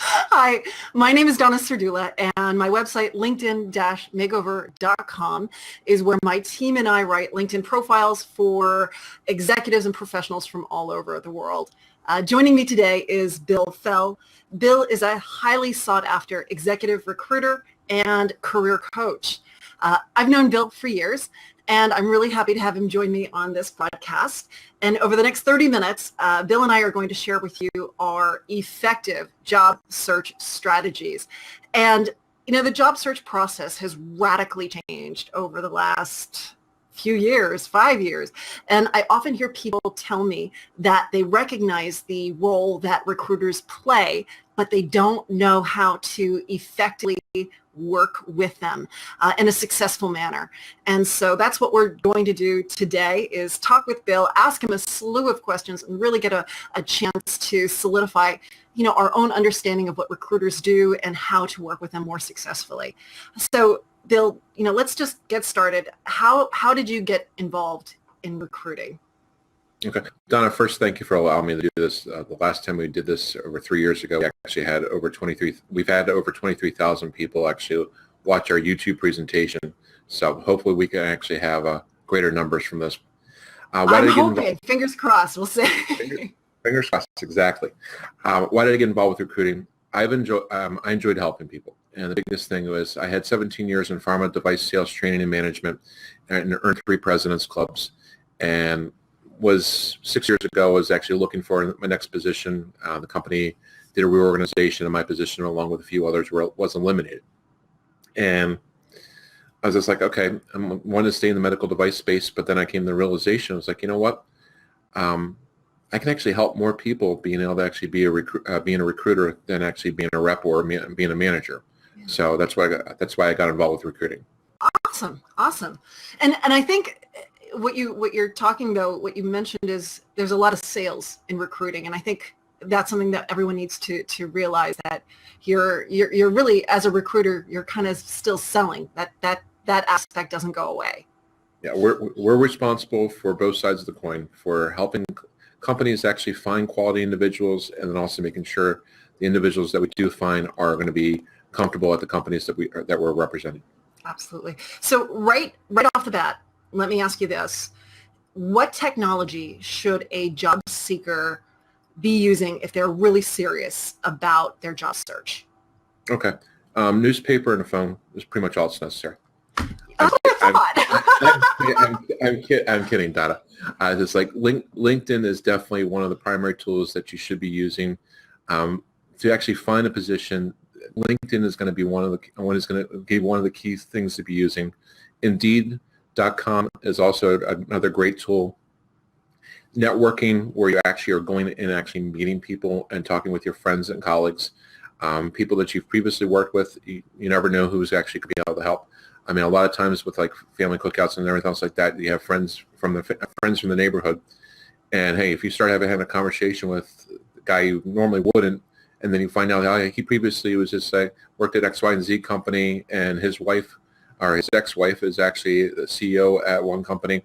Hi, my name is Donna Serdula, and my website, linkedin-makeover.com, is where my team and I write LinkedIn profiles for executives and professionals from all over the world. Joining me today is Bill Fell. Bill is a highly sought-after executive recruiter and career coach. I've known Bill for years, and I'm really happy to have him join me on this podcast. And over the next 30 minutes, Bill and I are going to share with you our effective job search strategies. And, you know, the job search process has radically changed over the last few years, 5 years. And I often hear people tell me that they recognize the role that recruiters play, but they don't know how to effectively work with them in a successful manner. And so that's what we're going to do today, is talk with Bill, ask him a slew of questions, and really get a chance to solidify, you know, our own understanding of what recruiters do and how to work with them more successfully. So Bill, you know, let's just get started. How did you get involved in recruiting? Okay. Donna, first, thank you for allowing me to do this. The last time we did this over 3 years ago, we actually had we've had over 23,000 people actually watch our YouTube presentation. So hopefully we can actually have greater numbers from this. I'm hoping, fingers crossed, we'll see. Fingers crossed, exactly. Why did I get involved with recruiting? I enjoyed helping people. And the biggest thing was I had 17 years in pharma device sales training and management and earned 3 President's Clubs. And was 6 years ago, was actually looking for my next position. The company did a reorganization, and my position, along with a few others, was eliminated. And I was just like, okay, I wanted to stay in the medical device space, but then I came to the realization, I was like, you know what? I can actually help more people being able to actually be being a recruiter than actually being a rep or being a manager. Yeah. So that's why I got involved with recruiting. Awesome. And I think what you're talking about, what you mentioned, is there's a lot of sales in recruiting, and I think that's something that everyone needs to realize, that you're really, as a recruiter, you're kind of still selling. That aspect doesn't go away. Yeah, we're responsible for both sides of the coin, for helping companies actually find quality individuals, and then also making sure the individuals that we do find are going to be comfortable at the companies that we're representing. Absolutely. So right off the bat, let me ask you this. What technology should a job seeker be using if they're really serious about their job search? Okay. Newspaper and a phone is pretty much all that's necessary. I'm kidding, Donna. It's like LinkedIn is definitely one of the primary tools that you should be using to actually find a position. LinkedIn is going to be one of the key things to be using. Indeed.com is also another great tool. Networking, where you actually are going in and actually meeting people and talking with your friends and colleagues, people that you've previously worked with. You never know who's actually going to be able to help. I mean, a lot of times with like family cookouts and everything else like that, you have friends from the neighborhood, and hey, if you start having a conversation with the guy you normally wouldn't, and then you find out how he previously was just worked at X, Y, and Z company, and his wife or his ex-wife is actually the CEO at one company,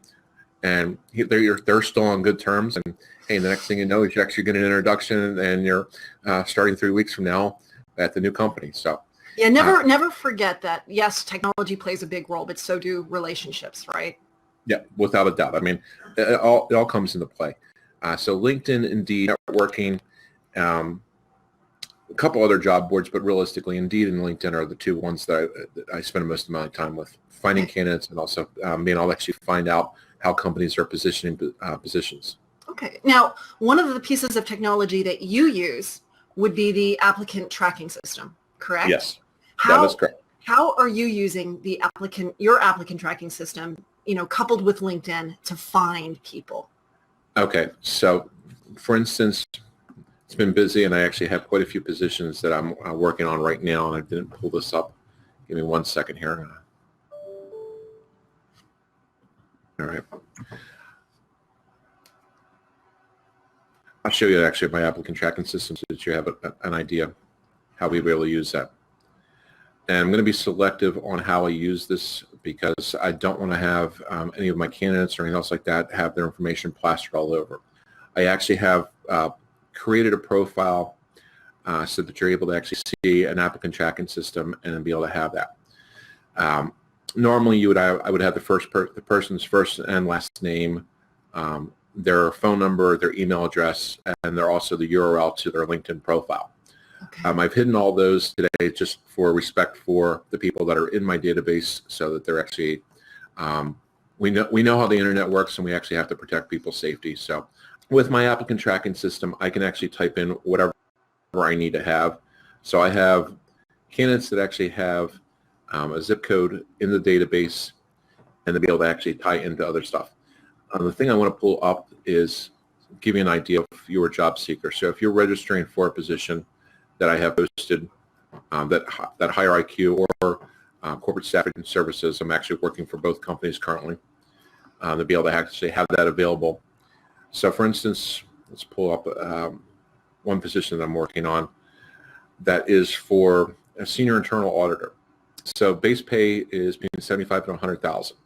and they're still on good terms. And hey, the next thing you know is you actually get an introduction, and you're starting 3 weeks from now at the new company. So yeah, never forget that. Yes, technology plays a big role, but so do relationships, right? Yeah, without a doubt. I mean, it all comes into play. So LinkedIn, Indeed, networking. A couple other job boards, but realistically, Indeed and LinkedIn are the 2 ones that I spend most of my time with, finding candidates, and also being able to actually find out how companies are positioning positions. Okay. Now, one of the pieces of technology that you use would be the applicant tracking system, correct? Yes, that is correct. How are you using your applicant tracking system, you know, coupled with LinkedIn, to find people? Okay. So, for instance, it's been busy, and I actually have quite a few positions that I'm working on right now, and I didn't pull this up. Give me 1 second here. All right. I'll show you actually my applicant tracking system so that you have an idea how we really use that. And I'm going to be selective on how I use this, because I don't want to have any of my candidates or anything else like that have their information plastered all over. I actually have created a profile so that you're able to actually see an applicant tracking system and then be able to have that. Normally, I would have the person's first and last name, their phone number, their email address, and they're also the URL to their LinkedIn profile. Okay. I've hidden all those today just for respect for the people that are in my database, so that they're actually we know how the internet works, and we actually have to protect people's safety. So with my applicant tracking system, I can actually type in whatever I need to have. So I have candidates that actually have a zip code in the database, and to be able to actually tie into other stuff. The thing I want to pull up is give you an idea of your job seeker. So if you're registering for a position that I have posted, that higher IQ or corporate staffing services, I'm actually working for both companies currently, to be able to actually have that available. So for instance, let's pull up one position that I'm working on that is for a senior internal auditor. So base pay is between 75 to 100,000.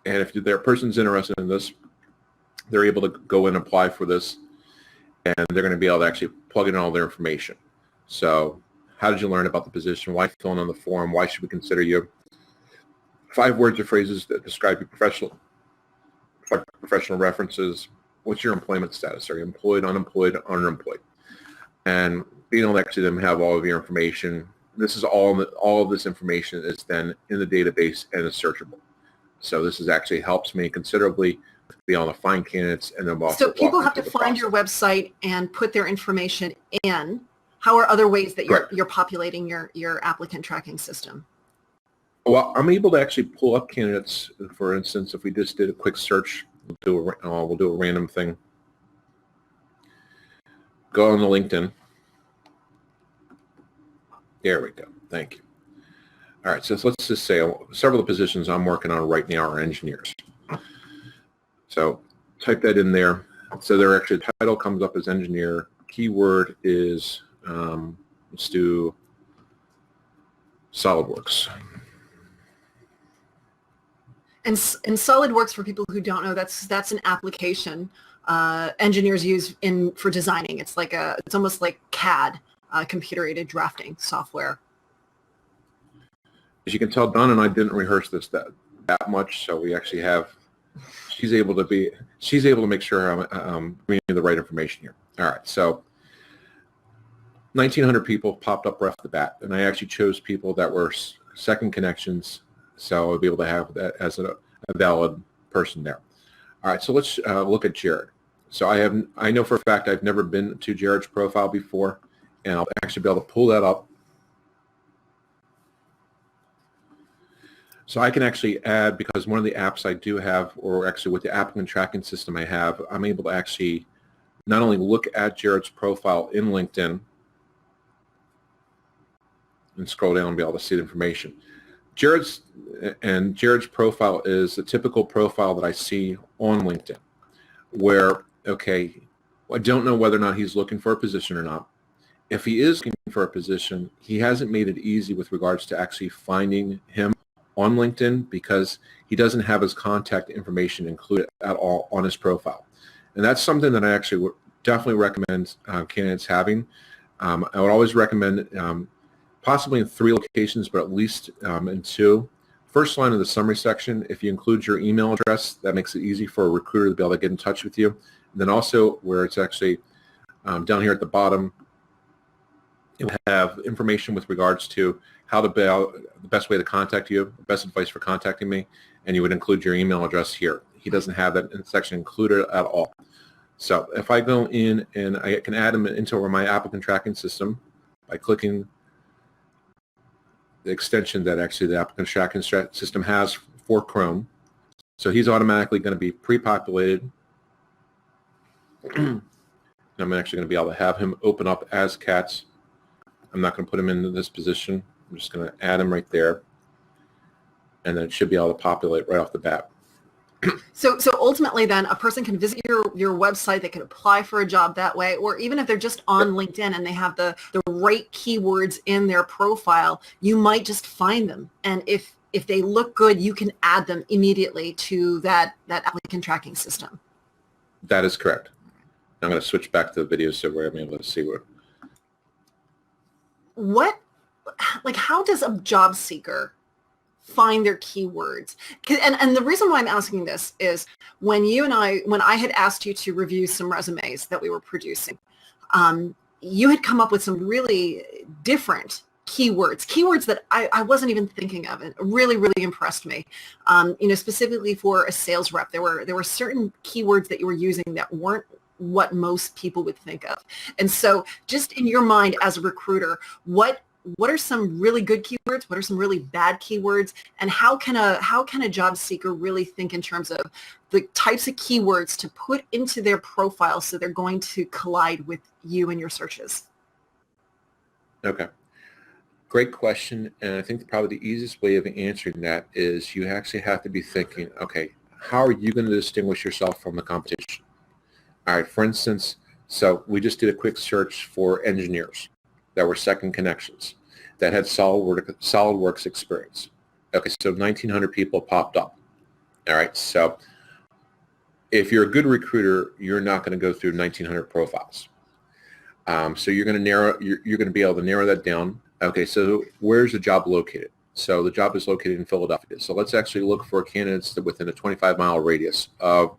And if their person's interested in this, they're able to go in and apply for this, and they're going to be able to actually plug in all their information. So how did you learn about the position? Why fill in on the form? Why should we consider you? 5 words or phrases that describe your professional references. What's your employment status? Are you employed, unemployed, underemployed? And being able to actually then have all of your information. This is all of this information is then in the database and is searchable. So this is actually helps me considerably to be able to find candidates, and then also. So people have to find your website and put their information in. How are other ways that you're populating your applicant tracking system? Well, I'm able to actually pull up candidates. For instance, if we just did a quick search, we'll do a random thing. Go on to LinkedIn. There we go. Thank you. All right, so let's just say several of the positions I'm working on right now are engineers. So type that in there. So their actual title comes up as engineer. Keyword is, let's do SolidWorks. And SolidWorks, for people who don't know, that's an application engineers use for designing. It's almost like CAD, computer-aided drafting software. As you can tell, Don and I didn't rehearse this that much, so we actually have. She's able to make sure I'm bringing the right information here. All right, so 1,900 people popped up right off the bat, and I actually chose people that were second connections, so I'll be able to have that as a valid person there. All right, so let's look at Jared. So I know for a fact I've never been to Jared's profile before, and I'll actually be able to pull that up. So I can actually add, because one of the apps I do have, or actually with the applicant tracking system I have, I'm able to actually not only look at Jared's profile in LinkedIn and scroll down and be able to see the information. Jared's profile is the typical profile that I see on LinkedIn, where, okay, I don't know whether or not he's looking for a position or not. If he is looking for a position, he hasn't made it easy with regards to actually finding him on LinkedIn, because he doesn't have his contact information included at all on his profile. And that's something that I actually would definitely recommend candidates having. I would always recommend possibly in 3 locations, but at least in 2. First line of the summary section, if you include your email address, that makes it easy for a recruiter to be able to get in touch with you. And then also where it's actually down here at the bottom, it will have information with regards to how to the best way to contact you, the best advice for contacting me, and you would include your email address here. He doesn't have that section included at all. So if I go in and I can add him into my applicant tracking system by clicking the extension that actually the applicant tracking system has for Chrome. So he's automatically going to be pre-populated. I'm actually going to be able to have him open up as CATS. I'm not going to put him into this position. I'm just going to add him right there, and then it should be able to populate right off the bat. So ultimately then a person can visit your website, they can apply for a job that way, or even if they're just on LinkedIn and they have the right keywords in their profile, you might just find them. And if they look good, you can add them immediately to that applicant tracking system. That is correct. I'm going to switch back to the video so we're able to see how does a job seeker find their keywords? And the reason why I'm asking this is when I had asked you to review some resumes that we were producing, you had come up with some really different keywords that I wasn't even thinking of. It really, really impressed me. Specifically for a sales rep, there were certain keywords that you were using that weren't what most people would think of. And so just in your mind as a recruiter, what are some really good keywords? What are some really bad keywords? And how can a job seeker really think in terms of the types of keywords to put into their profile so they're going to collide with you and your searches? Okay. Great question. And I think probably the easiest way of answering that is you actually have to be thinking, okay, how are you going to distinguish yourself from the competition? All right, for instance, so we just did a quick search for engineers that were second connections that had SolidWorks experience. Okay, so 1,900 people popped up. All right, so if you're a good recruiter, you're not going to go through 1,900 profiles. So you're going to be able to narrow that down. Okay, so where's the job located? So the job is located in Philadelphia. So let's actually look for candidates that within a 25-mile radius of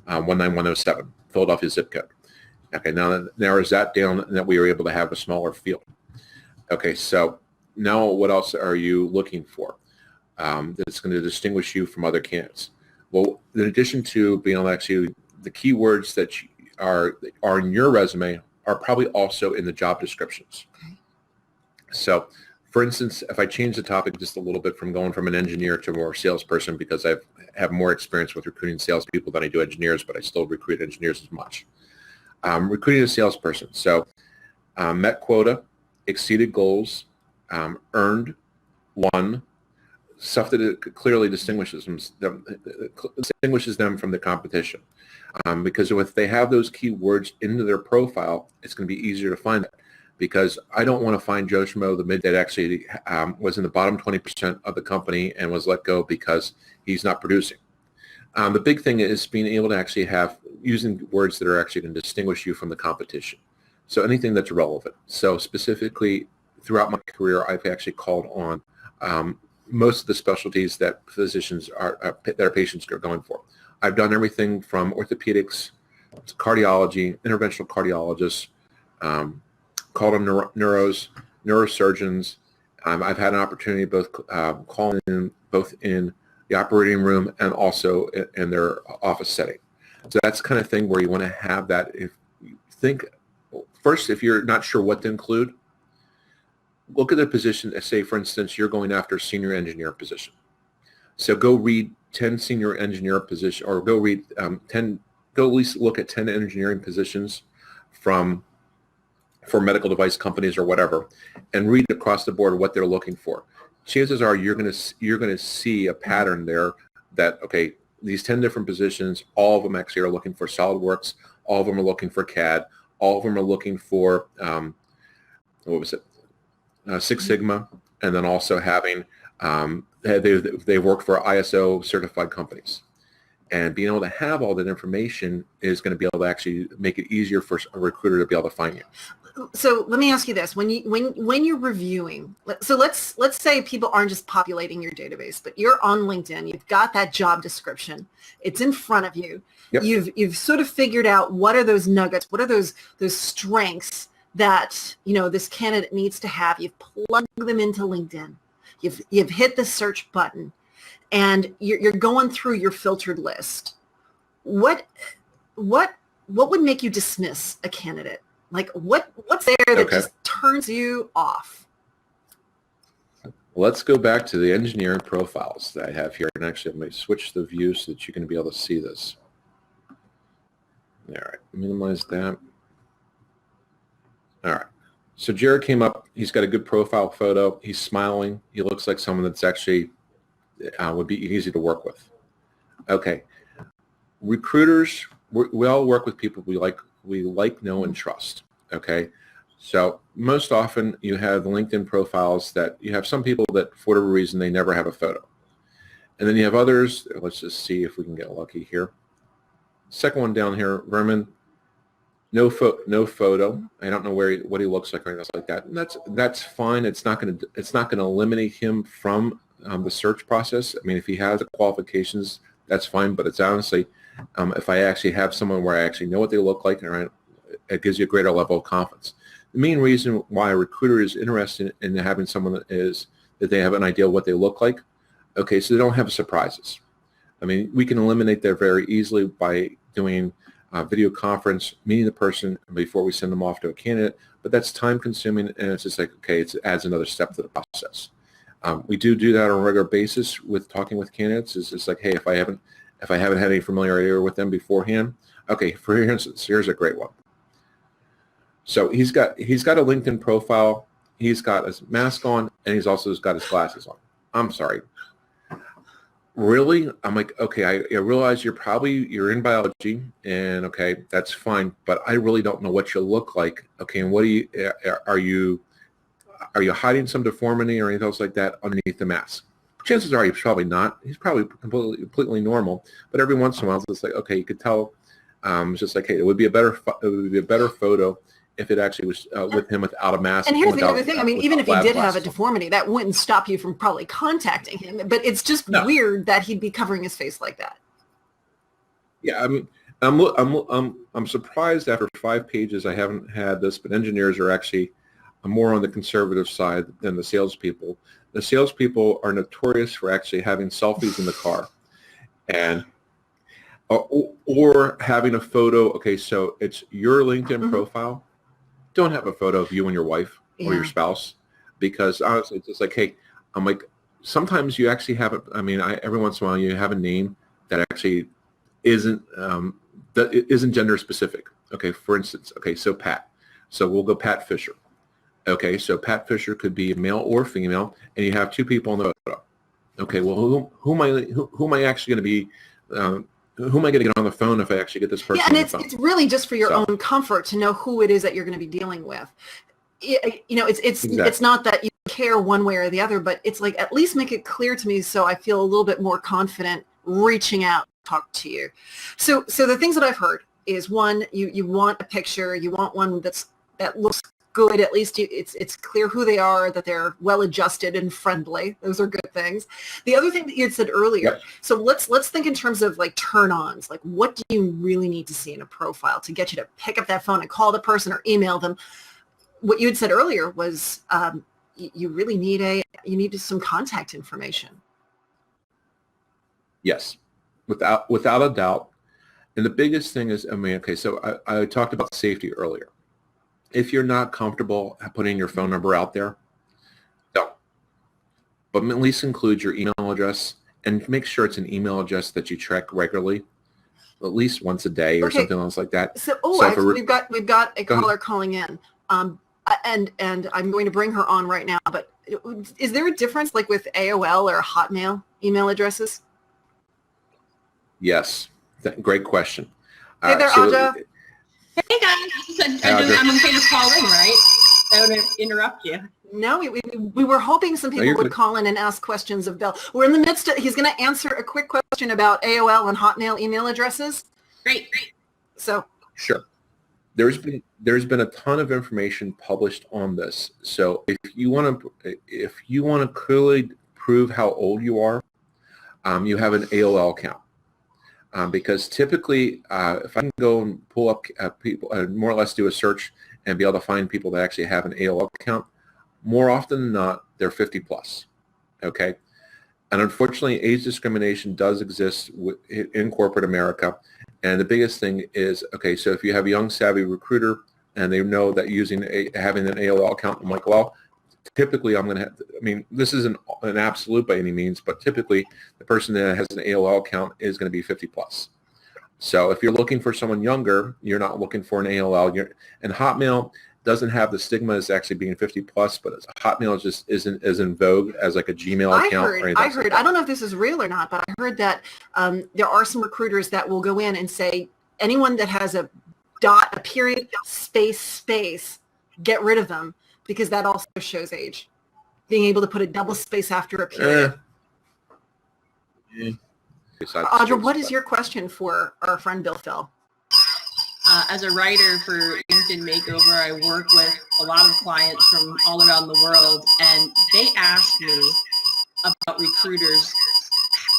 19107, Philadelphia zip code. Okay, now that narrows that down, and that we are able to have a smaller field. Okay, so now what else are you looking for that's going to distinguish you from other candidates? Well, in addition to being able to actually, the keywords that are in your resume are probably also in the job descriptions. Okay. So, for instance, if I change the topic just a little bit from going from an engineer to a more salesperson, because I have more experience with recruiting salespeople than I do engineers, but I still recruit engineers as much. Recruiting a salesperson. So, met quota, exceeded goals, earned, won, stuff that clearly distinguishes them from the competition. Because if they have those keywords into their profile, it's going to be easier to find it. Because I don't want to find Joe Schmo, the mid that actually was in the bottom 20% of the company and was let go because he's not producing. The big thing is being able to actually have using words that are actually going to distinguish you from the competition. So anything that's relevant. So specifically, throughout my career, I've actually called on most of the specialties that physicians that our patients are going for. I've done everything from orthopedics to cardiology, interventional cardiologists, called on neurosurgeons. I've had an opportunity both calling in both in the operating room and also in their office setting. So that's the kind of thing where you want to have that. If you think first, if you're not sure what to include, look at the position. Say, for instance, you're going after a senior engineer position. So go read 10 senior engineer position, or go read 10. Go at least look at 10 engineering positions for medical device companies or whatever, and read across the board what they're looking for. Chances are you're going to see a pattern there that, okay, these 10 different positions, all of them actually are looking for SolidWorks, all of them are looking for CAD, all of them are looking for Six Sigma, and then also having they work for ISO certified companies. And being able to have all that information is going to be able to actually make it easier for a recruiter to be able to find you. So let me ask you this: when you're reviewing, so let's say people aren't just populating your database, but you're on LinkedIn, you've got that job description, it's in front of you. Yep. You've sort of figured out what are those nuggets, what are those strengths that this candidate needs to have. You've plugged them into LinkedIn. You've hit the search button, and you're going through your filtered list. What would make you dismiss a candidate? Like what's there that just turns you off? Let's go back to the engineering profiles that I have here, and actually I'm going to switch the view so that you can be able to see this. All right, minimize that. All right, so Jared came up. He's got a good profile photo. He's smiling. He looks like someone that's actually would be easy to work with. Okay, recruiters, we all work with people we like, know, and trust. Okay, so most often you have LinkedIn profiles that you have some people that for whatever reason they never have a photo, and then you have others. Let's just see if we can get lucky here. Second one down here, Vermin. no photo. I don't know what he looks like or anything like that. And that's fine. It's not going to eliminate him from the search process. I mean, if he has the qualifications, that's fine. But it's honestly, if I actually have someone where I actually know what they look like, and it gives you a greater level of confidence. The main reason why a recruiter is interested in having someone is that they have an idea of what they look like. Okay, so they don't have surprises. I mean, we can eliminate that very easily by doing a video conference, meeting the person before we send them off to a candidate, but that's time consuming, and it's just like, okay, it adds another step to the process. We do that on a regular basis with talking with candidates. It's just like, hey, if I haven't had any familiarity with them beforehand, okay, for instance, here's a great one. So he's got a LinkedIn profile, he's got his mask on, and he's also got his glasses on. I'm sorry. Really? I'm like, okay, I realize you're in biology, and okay, that's fine, but I really don't know what you look like. Okay, and what are you hiding some deformity or anything else like that underneath the mask? Chances are he's probably not. He's probably completely normal, but every once in a while it's like, okay, you could tell. It's just like, hey, it would be a better photo if it actually was with him without a mask. And here's the other thing. I mean, even if he did have a deformity, that wouldn't stop you from probably contacting him. But it's just weird that he'd be covering his face like that. Yeah, I mean, I'm surprised after 5 pages I haven't had this, but engineers are actually more on the conservative side than the salespeople. The salespeople are notorious for actually having selfies in the car, and or having a photo. Okay, so it's your LinkedIn profile. Don't have a photo of you and your wife or your spouse, because honestly, it's just like, hey, I'm like, sometimes you actually have every once in a while you have a name that actually isn't gender specific. Okay, for instance, okay, so Pat. So we'll go Pat Fisher. Okay, so Pat Fisher could be male or female, and you have 2 people in the photo. Okay, well, who am I actually going to be? Who am I going to get on the phone if I actually get this person? Yeah, and it's really just for your own comfort to know who it is that you're going to be dealing with. It's not that you care one way or the other, but it's like, at least make it clear to me so I feel a little bit more confident reaching out to talk to you. So the things that I've heard is, one, you want a picture, you want one that looks good. At least it's clear who they are, that they're well adjusted and friendly. Those are good things. The other thing that you had said earlier, so let's think in terms of like turn-ons. Like, what do you really need to see in a profile to get you to pick up that phone and call the person or email them? What you had said earlier was you really need some contact information. Yes, without a doubt. And the biggest thing is, okay, so I talked about safety earlier. If you're not comfortable putting your phone number out there, don't. But at least include your email address, and make sure it's an email address that you check regularly, at least once a day or something else like that. So actually, we've got a caller calling in, and I'm going to bring her on right now. But is there a difference, like with AOL or Hotmail email addresses? Yes, great question. Hey there, Aja. Hey guys, I'm okay to call in, right? I don't want to interrupt you. No, we were hoping some people would call in and ask questions of Bill. We're in the midst of, he's going to answer a quick question about AOL and Hotmail email addresses. Great. So sure. There's been a ton of information published on this. So if you want to clearly prove how old you are, you have an AOL account. Because typically, if I can go and pull up people, more or less do a search and be able to find people that actually have an AOL account, more often than not, they're 50 plus, okay? And unfortunately, age discrimination does exist in corporate America. And the biggest thing is, okay, so if you have a young, savvy recruiter and they know that having an AOL account, I'm like, well, typically I'm going to have, this isn't an absolute by any means, but typically the person that has an AOL account is going to be 50 plus. So if you're looking for someone younger, you're not looking for an AOL. And Hotmail doesn't have the stigma as actually being 50 plus, but Hotmail just isn't as in vogue as like a Gmail account. I heard, I don't know if this is real or not, but I heard that there are some recruiters that will go in and say, anyone that has a dot, a period, space, get rid of them, because that also shows age. Being able to put a double space after a period. Audra, what is your question for our friend Bill Fell? As a writer for LinkedIn Makeover, I work with a lot of clients from all around the world, and they ask me about recruiters.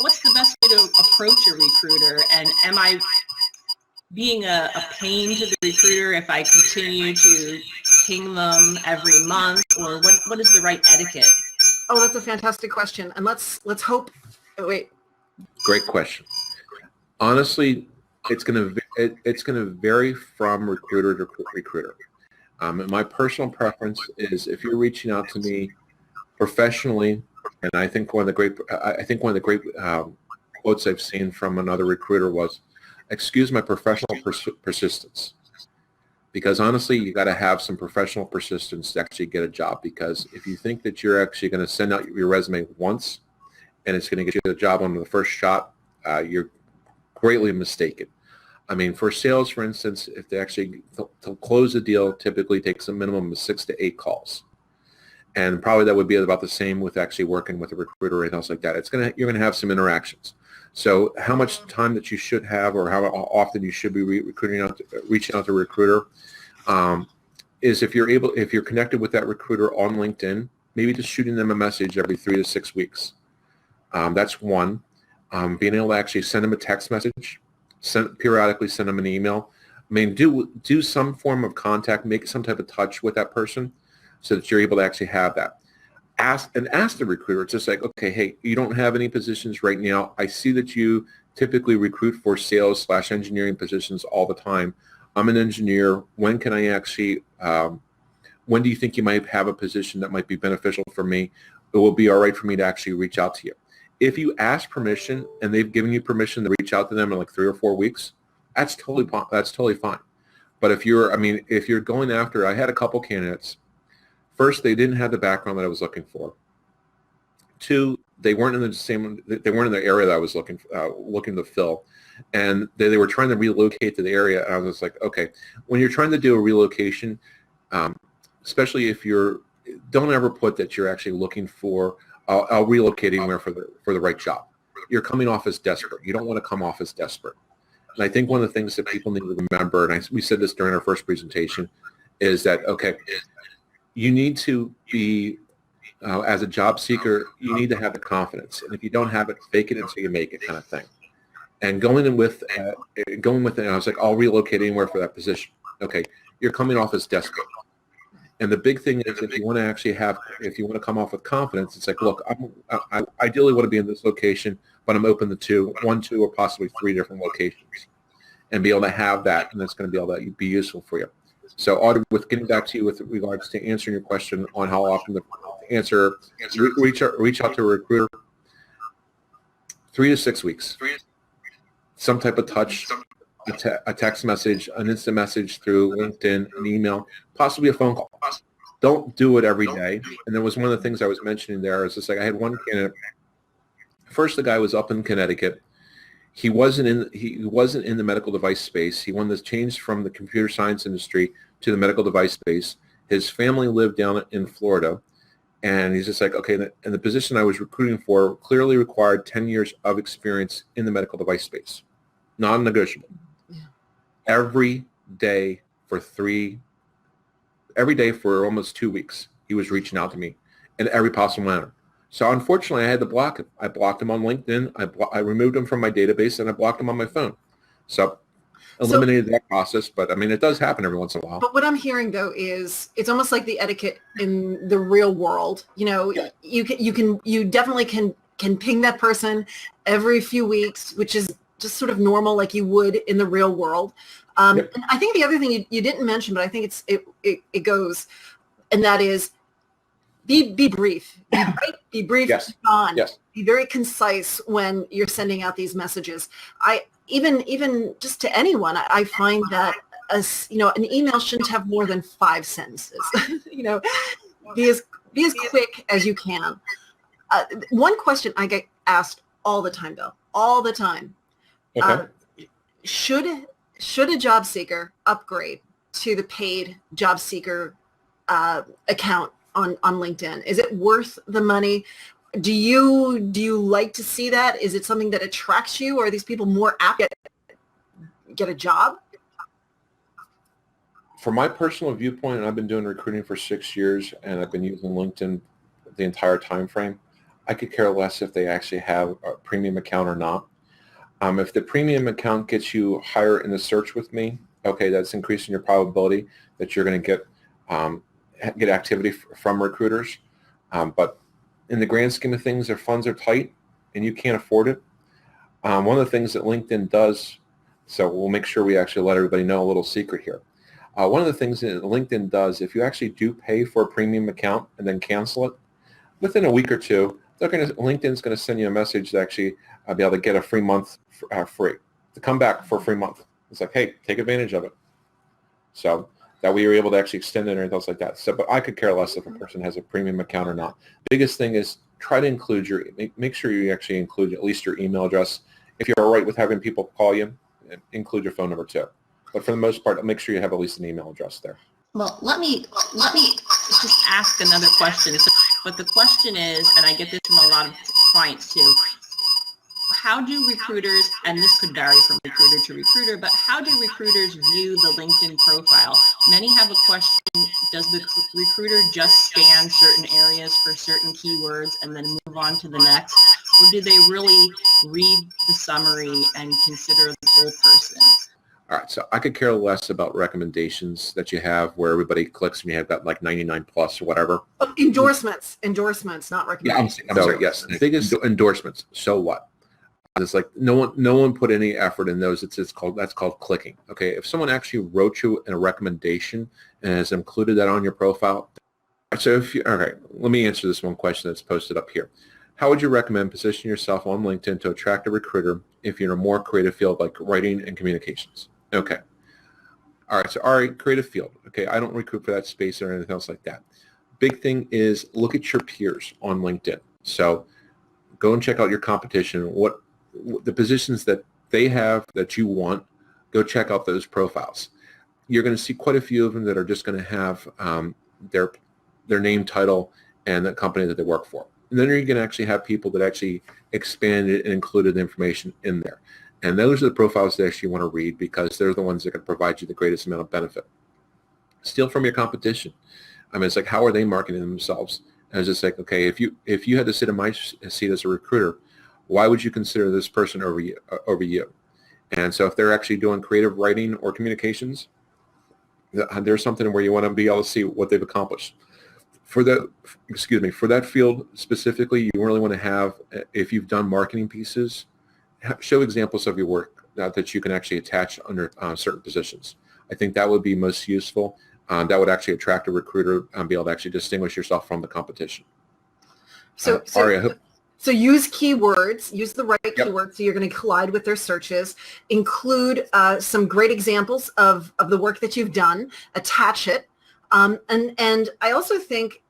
What's the best way to approach a recruiter? And am I being a pain to the recruiter if I continue to ping them every month, or what is the right etiquette? Oh, that's a fantastic question. And let's hope, oh, wait. Great question. Honestly, it's going to vary from recruiter to recruiter. My personal preference is if you're reaching out to me professionally, and I think one of the great quotes I've seen from another recruiter was, "Excuse my professional persistence," because honestly, you got to have some professional persistence to actually get a job. Because if you think that you're actually going to send out your resume once and it's going to get you the job on the first shot, you're greatly mistaken. I mean, for sales, for instance, if they actually to close a deal, typically takes a minimum of 6 to 8 calls, and probably that would be about the same with actually working with a recruiter or anything else like that. You're gonna have some interactions. So, how much time that you should have, or how often you should be reaching out to a recruiter, is if you're connected with that recruiter on LinkedIn, maybe just shooting them a message every 3 to 6 weeks. That's one. Being able to actually send them a text message. Periodically send them an email. I mean, do some form of contact, make some type of touch with that person so that you're able to actually have that. Ask the recruiter. It's just like, okay, hey, you don't have any positions right now. I see that you typically recruit for sales/engineering positions all the time. I'm an engineer. When can I actually, when do you think you might have a position that might be beneficial for me? It will be all right for me to actually reach out to you. If you ask permission and they've given you permission to reach out to them in like 3 or 4 weeks, that's totally fine. But if you're going after, I had a couple candidates. First, they didn't have the background that I was looking for. 2, they weren't in the area that I was looking to fill, and they were trying to relocate to the area. And I was like, okay, when you're trying to do a relocation, especially if don't ever put that you're actually looking for. I'll relocate anywhere for the right job. You're coming off as desperate. You don't want to come off as desperate. And I think one of the things that people need to remember, and we said this during our first presentation, is that, okay, you need to be, as a job seeker, you need to have the confidence. And if you don't have it, fake it until you make it, kind of thing. And going with it, I was like, I'll relocate anywhere for that position. Okay, you're coming off as desperate. And the big thing is, if you want to come off with confidence, it's like, look, I ideally want to be in this location, but I'm open to 1, 2, or possibly 3 different locations, and be able to have that, and that's going to be able to be useful for you. So, Audrey, with getting back to you with regards to answering your question on how often to answer, reach out to a recruiter, 3 to 6 weeks, some type of touch. A text message, an instant message through LinkedIn, an email, possibly a phone call. Don't do it every day. And there was one of the things I was mentioning there is just like I had one candidate. First, the guy was up in Connecticut. He wasn't in the medical device space. He wanted to change from the computer science industry to the medical device space. His family lived down in Florida, and he's just like, okay. And the position I was recruiting for clearly required 10 years of experience in the medical device space, non-negotiable. Every day for almost 2 weeks, he was reaching out to me in every possible manner. So unfortunately, I had to block him. I blocked him on LinkedIn. I removed him from my database, and I blocked him on my phone. So eliminated that process. But I mean, it does happen every once in a while. But what I'm hearing though is it's almost like the etiquette in the real world. You know, Yeah. you definitely can ping that person every few weeks, which is just sort of normal, like you would in the real world. Yep. And I think the other thing you didn't mention, but I think it goes, and that is be brief. Be brief. Yes. On. Yes. Be very concise when you're sending out these messages. Even just to anyone, I find that an email shouldn't have more than 5 sentences. Be as quick as you can. One question I get asked all the time, though, all the time. Okay. Should a job seeker upgrade to the paid job seeker account on LinkedIn? Is it worth the money? Do you like to see that? Is it something that attracts you, or are these people more apt to get a job? From my personal viewpoint, and I've been doing recruiting for 6 years, and I've been using LinkedIn the entire time frame, I could care less if they actually have a premium account or not. If the premium account gets you higher in the search with me, okay, that's increasing your probability that you're going to get activity from recruiters. But in the grand scheme of things, their funds are tight and you can't afford it. One of the things that LinkedIn does, so we'll make sure we actually let everybody know a little secret here. One of the things that LinkedIn does, if you actually do pay for a premium account and then cancel it, within a week or two, LinkedIn's going to send you a message to actually be able to get a free month free, to come back for a free month. It's like, hey, take advantage of it. So that way you're able to actually extend it and things like that. So, but I could care less if a person has a premium account or not. Biggest thing is try to include make sure you actually include at least your email address. If you're all right with having people call you, include your phone number too. But for the most part, make sure you have at least an email address there. Well, let me just ask another question. But the question is, and I get this from a lot of clients too, how do recruiters, and this could vary from recruiter to recruiter, but how do recruiters view the LinkedIn profile? Many have a question, does the recruiter just scan certain areas for certain keywords and then move on to the next? Or do they really read the summary and consider the whole person? All right, so I could care less about recommendations that you have where everybody clicks and you have got like 99 plus or whatever. Endorsements, not recommendations. Yeah, I'm sorry, yes. The biggest endorsements, so what? It's like no one put any effort in those. That's called clicking. Okay, if someone actually wrote you a recommendation and has included that on your profile, so let me answer this one question that's posted up here. How would you recommend positioning yourself on LinkedIn to attract a recruiter if you're in a more creative field like writing and communications? Okay. All right, creative field. Okay, I don't recruit for that space or anything else like that. Big thing is look at your peers on LinkedIn. So go and check out your competition. What the positions that they have that you want, go check out those profiles. You're going to see quite a few of them that are just going to have their name, title, and the company that they work for. And then you're going to actually have people that actually expanded and included the information in there. And those are the profiles that actually want to read because they're the ones that can provide you the greatest amount of benefit. Steal from your competition. I mean, it's like, how are they marketing themselves? And it's just like, okay, if you had to sit in my seat as a recruiter, why would you consider this person over you? And so if they're actually doing creative writing or communications, there's something where you want to be able to see what they've accomplished. For that field specifically, you really want to have, if you've done marketing pieces, show examples of your work that you can actually attach under certain positions. I think that would be most useful. That would actually attract a recruiter and be able to actually distinguish yourself from the competition. So use keywords, use the right keywords so you're going to collide with their searches, include some great examples of the work that you've done, attach it, and I also think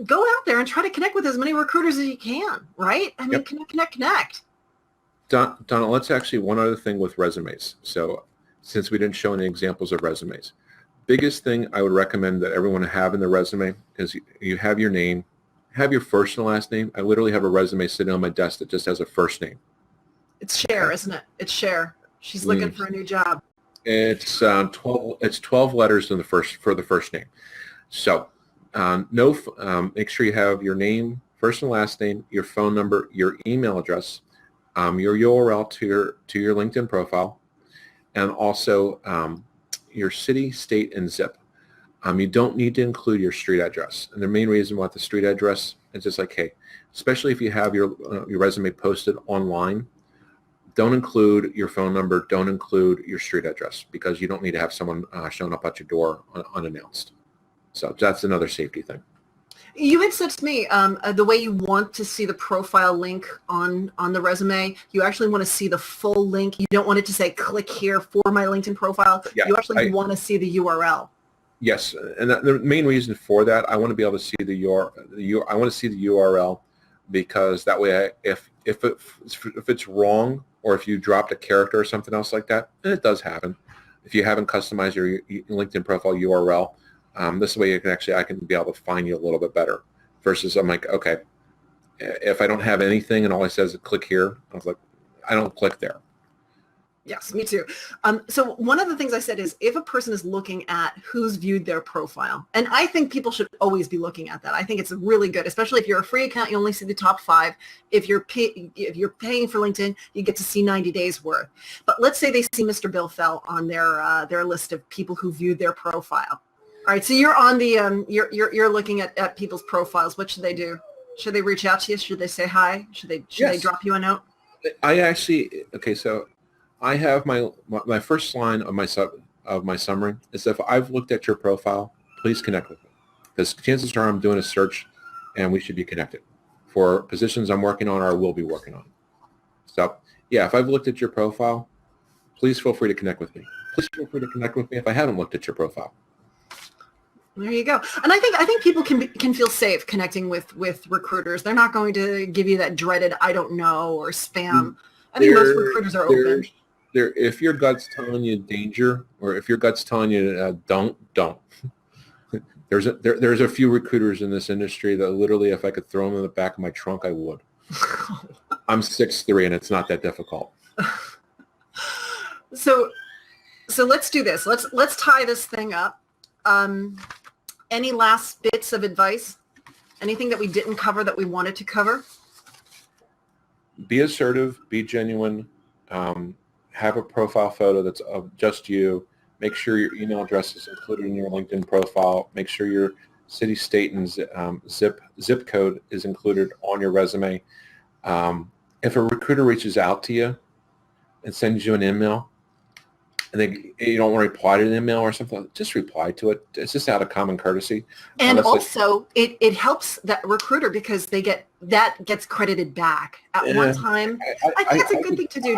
go out there and try to connect with as many recruiters as you can, right? I mean, connect. Donna, let's actually, one other thing with resumes. So since we didn't show any examples of resumes, biggest thing I would recommend that everyone have in their resume is you have your name, have your first and last name. I literally have a resume sitting on my desk that just has a first name. It's Cher, isn't it? It's Cher. She's looking for a new job. It's 12 letters in for the first name. So make sure you have your name, first and last name, your phone number, your email address, your URL to your LinkedIn profile, and also your city, state, and zip. You don't need to include your street address. And the main reason why the street address is just like, hey, especially if you have your resume posted online, don't include your phone number, don't include your street address because you don't need to have someone showing up at your door unannounced. So that's another safety thing. You had said to me the way you want to see the profile link on the resume, you actually want to see the full link. You don't want it to say click here for my LinkedIn profile. Yeah, you actually want to see the URL. Yes, and the main reason for that, I want to be able to see I want to see the URL because that way, if it's wrong or if you dropped a character or something else like that, and it does happen, if you haven't customized your LinkedIn profile URL, this way I can be able to find you a little bit better. Versus I'm like, okay, if I don't have anything and all I says is click here, I was like, I don't click there. Yes, me too. So one of the things I said is if a person is looking at who's viewed their profile, and I think people should always be looking at that. I think it's really good, especially if you're a free account, you only see the top 5. If you're paying for LinkedIn, you get to see 90 days worth. But let's say they see Mr. Bill Fell on their list of people who viewed their profile. All right, so you're on the you're looking at people's profiles. What should they do? Should they reach out to you? Should they say hi? Should they drop you a note? So I have my first line of my summary is if I've looked at your profile, please connect with me, because chances are I'm doing a search and we should be connected for positions I'm working on or will be working on. So yeah, if I've looked at your profile, please feel free to connect with me. Please feel free to connect with me if I haven't looked at your profile. There you go. And I think people can feel safe connecting with recruiters. They're not going to give you that dreaded I don't know or spam. I think most recruiters are open. If your gut's telling you danger, or if your gut's telling you don't. There's a few recruiters in this industry that literally, if I could throw them in the back of my trunk, I would. I'm 6'3", and it's not that difficult. So let's do this. Let's tie this thing up. Any last bits of advice? Anything that we didn't cover that we wanted to cover? Be assertive. Be genuine. Have a profile photo that's of just you. Make sure your email address is included in your LinkedIn profile. Make sure your city, state, and zip code is included on your resume. If a recruiter reaches out to you and sends you an email, and you don't want to reply to an email or something, just reply to it. It's just out of common courtesy. And also, it helps that recruiter because that gets credited back at one time. I think it's a good thing to do.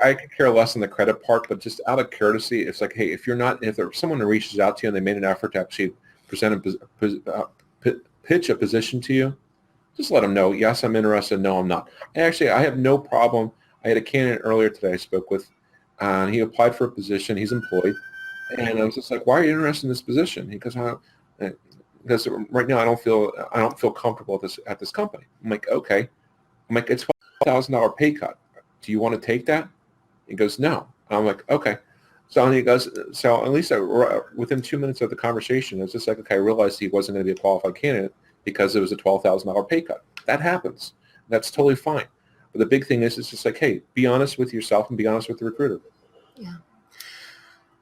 I could care less on the credit part, but just out of courtesy, it's like, hey, if there's someone who reaches out to you and they made an effort to actually pitch a position to you, just let them know, yes, I'm interested, no, I'm not. Actually, I have no problem. I had a candidate earlier today I spoke with, and he applied for a position. He's employed. And I was just like, why are you interested in this position? He goes, because right now I don't feel comfortable at this company. I'm like, okay. I'm like, it's $12,000 pay cut. Do you want to take that? He goes, no. I'm like, okay. So he goes, so at least within 2 minutes of the conversation, it's just like, okay, I realized he wasn't going to be a qualified candidate because it was a $12,000 pay cut. That happens. That's totally fine. But the big thing is, it's just like, hey, be honest with yourself and be honest with the recruiter. Yeah.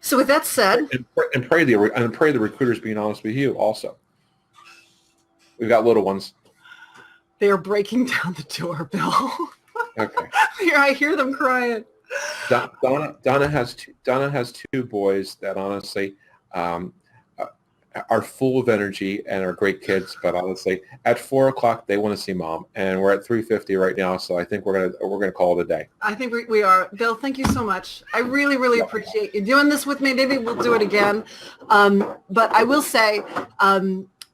So with that said, and pray the recruiter's being honest with you also. We've got little ones. They are breaking down the door, Bill. Okay. I hear them crying. Donna has two boys that honestly are full of energy and are great kids, but honestly, at 4 o'clock they want to see mom, and we're at 3:50 right now, so I think we're gonna call it a day. I think we are. Bill, thank you so much. I really appreciate you doing this with me. Maybe we'll do it again. But I will say,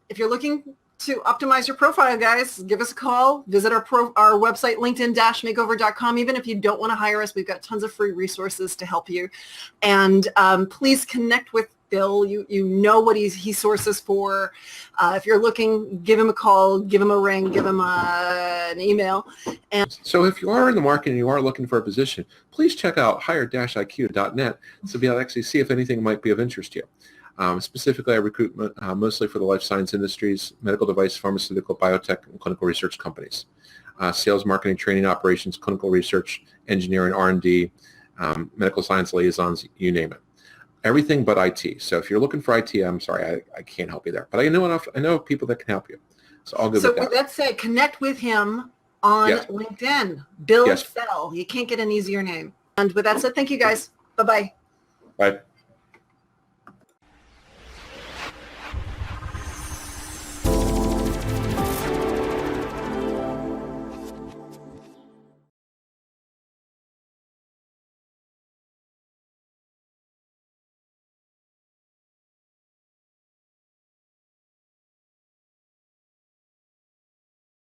if you're looking to optimize your profile, guys, give us a call. Visit our website, linkedin-makeover.com. Even if you don't want to hire us, we've got tons of free resources to help you. And please connect with Bill. You know what he sources for. If you're looking, give him a call, give him a ring, give him an email. And so if you are in the market and you are looking for a position, please check out hire-iq.net to be able to actually see if anything might be of interest to you. Specifically, I recruit mostly for the life science industries, medical device, pharmaceutical, biotech, and clinical research companies. Sales, marketing, training, operations, clinical research, engineering, R&D, medical science liaisons, you name it. Everything but IT. So if you're looking for IT, I'm sorry, I can't help you there. But I know people that can help you. So I'll go with that. So with that said, connect with him on LinkedIn. Bill Fell. You can't get an easier name. And with that said, thank you guys. Bye-bye. Bye.